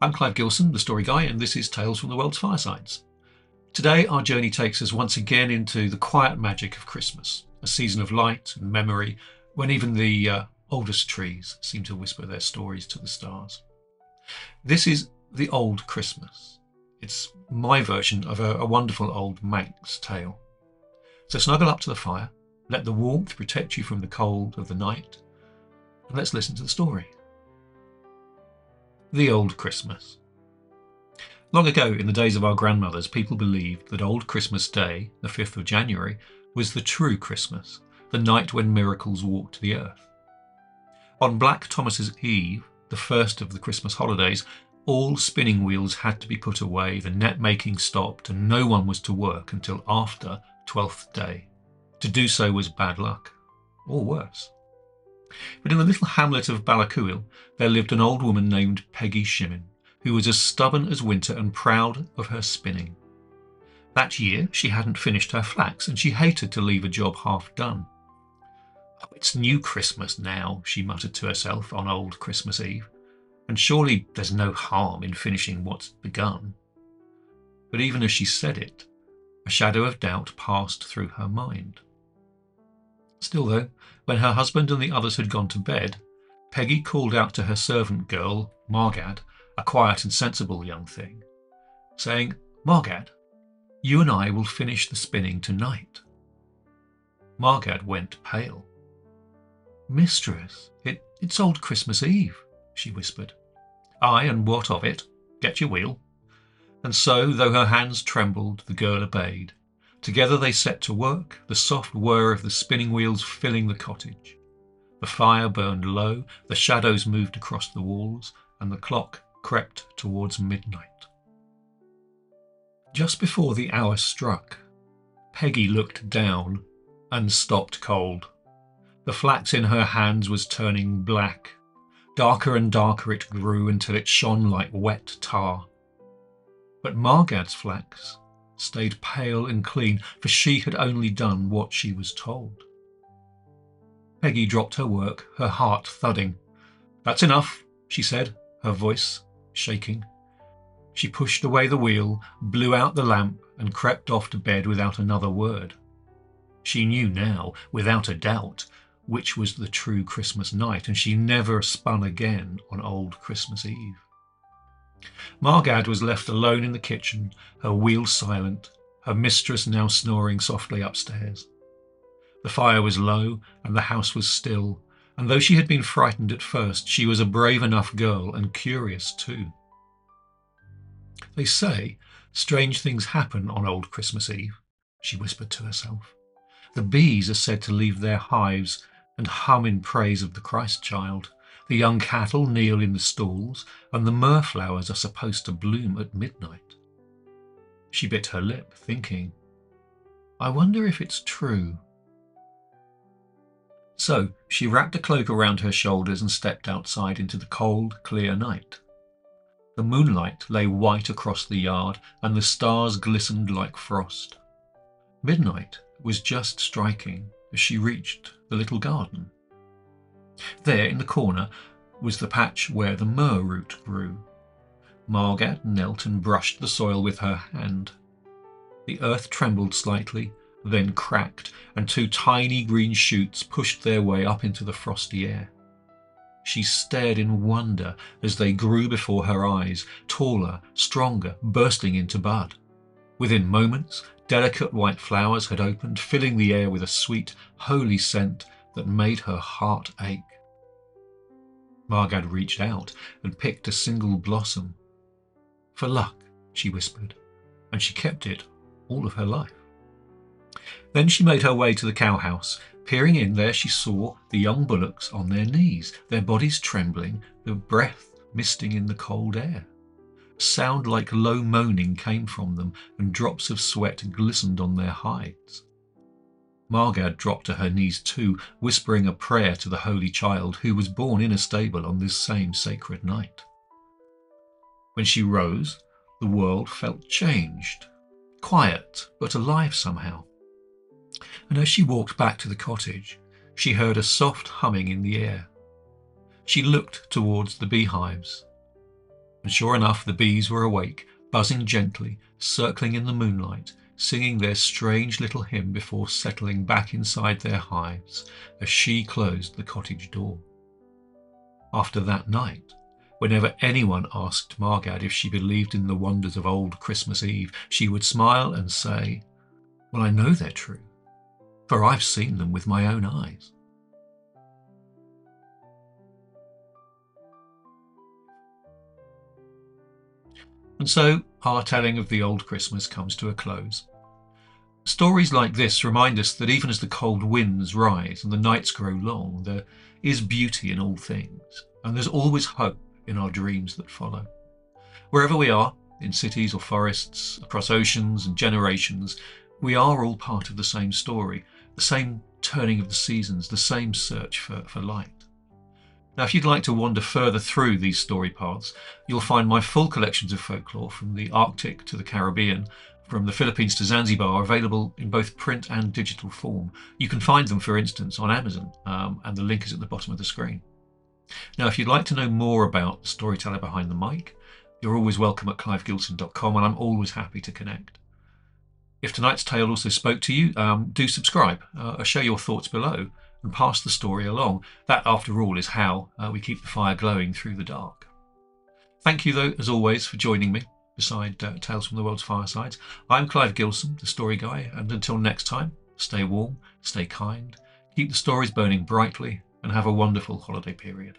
I'm Clive Gilson, the story guy, and this is Tales from the World's Firesides. Today, our journey takes us once again into the quiet magic of Christmas, a season of light and memory when even the oldest trees seem to whisper their stories to the stars. This is The Old Christmas. It's my version of a wonderful old Manx tale. So snuggle up to the fire, let the warmth protect you from the cold of the night, and let's listen to the story. The Old Christmas. Long ago, in the days of our grandmothers, people believed that Old Christmas Day, the 5th of January, was the true Christmas, the night when miracles walked the earth. On Black Thomas's Eve, the first of the Christmas holidays, all spinning wheels had to be put away, the net-making stopped, and no one was to work until after 12th day. To do so was bad luck, or worse. But in the little hamlet of Ballachuil, there lived an old woman named Peggy Shimmin, who was as stubborn as winter and proud of her spinning. That year she hadn't finished her flax, and she hated to leave a job half done. "Oh, it's new Christmas now," she muttered to herself on Old Christmas Eve, "and surely there's no harm in finishing what's begun." But even as she said it, a shadow of doubt passed through her mind. Still though, when her husband and the others had gone to bed, Peggy called out to her servant girl, Margad, a quiet and sensible young thing, saying, "Margad, you and I will finish the spinning tonight." Margad went pale. "Mistress, it's Old Christmas Eve," she whispered. "Aye, and what of it? Get your wheel." And so, though her hands trembled, the girl obeyed. Together they set to work, the soft whir of the spinning wheels filling the cottage. The fire burned low, the shadows moved across the walls, and the clock crept towards midnight. Just before the hour struck, Peggy looked down and stopped cold. The flax in her hands was turning black. Darker and darker it grew until it shone like wet tar. But Margad's flax stayed pale and clean, for she had only done what she was told. Peggy dropped her work, her heart thudding. "That's enough," she said, her voice shaking. She pushed away the wheel, blew out the lamp, and crept off to bed without another word. She knew now, without a doubt, which was the true Christmas night, and she never spun again on Old Christmas Eve. Margad was left alone in the kitchen, her wheel silent, her mistress now snoring softly upstairs. The fire was low and the house was still, and though she had been frightened at first, she was a brave enough girl and curious too. "They say strange things happen on Old Christmas Eve," she whispered to herself. "The bees are said to leave their hives and hum in praise of the Christ child. The young cattle kneel in the stalls, and the myrrh flowers are supposed to bloom at midnight." She bit her lip, thinking, "I wonder if it's true." So she wrapped a cloak around her shoulders and stepped outside into the cold, clear night. The moonlight lay white across the yard, and the stars glistened like frost. Midnight was just striking as she reached the little garden. There, in the corner, was the patch where the myrrh root grew. Margad knelt and brushed the soil with her hand. The earth trembled slightly, then cracked, and two tiny green shoots pushed their way up into the frosty air. She stared in wonder as they grew before her eyes, taller, stronger, bursting into bud. Within moments, delicate white flowers had opened, filling the air with a sweet, holy scent that made her heart ache. Margad reached out and picked a single blossom. "For luck," she whispered, and she kept it all of her life. Then she made her way to the cowhouse. Peering in there, she saw the young bullocks on their knees, their bodies trembling, their breath misting in the cold air. A sound like low moaning came from them, and drops of sweat glistened on their hides. Margad dropped to her knees too, whispering a prayer to the Holy Child who was born in a stable on this same sacred night. When she rose, the world felt changed, quiet but alive somehow. And as she walked back to the cottage, she heard a soft humming in the air. She looked towards the beehives, And sure enough, the bees were awake, buzzing gently, circling in the moonlight, singing their strange little hymn before settling back inside their hives as she closed the cottage door. After that night, whenever anyone asked Margad if she believed in the wonders of old Christmas Eve, she would smile and say, "Well, I know they're true, for I've seen them with my own eyes." And so our telling of the old Christmas comes to a close. Stories like this remind us that even as the cold winds rise and the nights grow long, there is beauty in all things, and there's always hope in our dreams that follow. Wherever we are, in cities or forests, across oceans and generations, we are all part of the same story, the same turning of the seasons, the same search for light. Now, if you'd like to wander further through these story paths, you'll find my full collections of folklore from the Arctic to the Caribbean, from the Philippines to Zanzibar, available in both print and digital form. You can find them, for instance, on Amazon, and the link is at the bottom of the screen. Now, if you'd like to know more about the storyteller behind the mic, you're always welcome at clivegilson.com, and I'm always happy to connect. If tonight's tale also spoke to you, do subscribe, share your thoughts below, and pass the story along. That, after all, is how we keep the fire glowing through the dark. Thank you, though, as always, for joining me beside Tales from the World's Firesides. I'm Clive Gilson, the story guy, and until next time, stay warm, stay kind, keep the stories burning brightly, and have a wonderful holiday period.